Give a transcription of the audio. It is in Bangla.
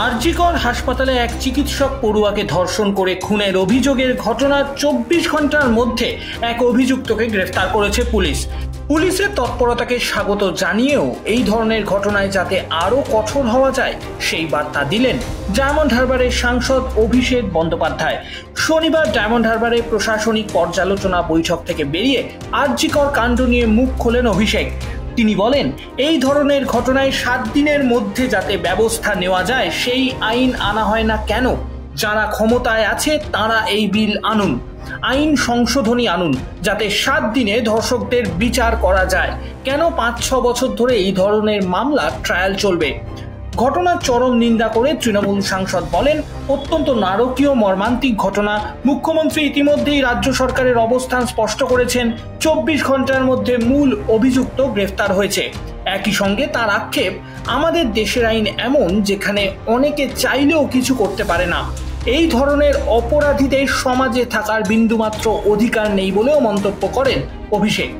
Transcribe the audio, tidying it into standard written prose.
আরজিকর হাসপাতালে এক চিকিৎসক পড়ুয়াকে ধর্ষণ করে খুনের অভিযোগের ঘটনার ২৪ ঘন্টার মধ্যে এক অভিযুক্তকে গ্রেফতার করেছে পুলিশ। পুলিশের তৎপরতাকে স্বাগত জানিয়েও এই ধরনের ঘটনায় যাতে আরও কঠোর হওয়া যায় সেই বার্তা দিলেন ডায়মন্ড হারবারের সাংসদ অভিষেক বন্দ্যোপাধ্যায়। শনিবার ডায়মন্ড হারবারে প্রশাসনিক পর্যালোচনা বৈঠক থেকে বেরিয়ে আরজিকর কাণ্ড নিয়ে মুখ খোলেন অভিষেক। তিনি বলেন, এই ধরনের ঘটনায় ৭ দিনের মধ্যে যাতে ব্যবস্থা নেওয়া যায় সেই আইন আনা হয় না কেন? যারা ক্ষমতায় আছে তারা এই বিল আনুন, আইন সংশোধনী আনুন, যাতে ৭ দিনে ধর্ষকদের বিচার করা যায়। কেন ৫-৬ বছর ধরে এই ধরনের মামলা ট্রায়াল চলবে? ঘটনার চরম নিন্দা করে তৃণমূল সাংসদ বলেন, অত্যন্ত নারকীয় মর্মান্তিক ঘটনা। মুখ্যমন্ত্রী ইতিমধ্যেই রাজ্য সরকারের অবস্থান স্পষ্ট করেছেন। ২৪ ঘন্টার মধ্যে মূল অভিযুক্ত গ্রেফতার হয়েছে। একই সঙ্গে তার আক্ষেপ, আমাদের দেশের আইন এমন যেখানে অনেকে চাইলেও কিছু করতে পারে না। এই ধরনের অপরাধীদের সমাজে থাকার বিন্দুমাত্র অধিকার নেই বলেও মন্তব্য করেন অভিষেক।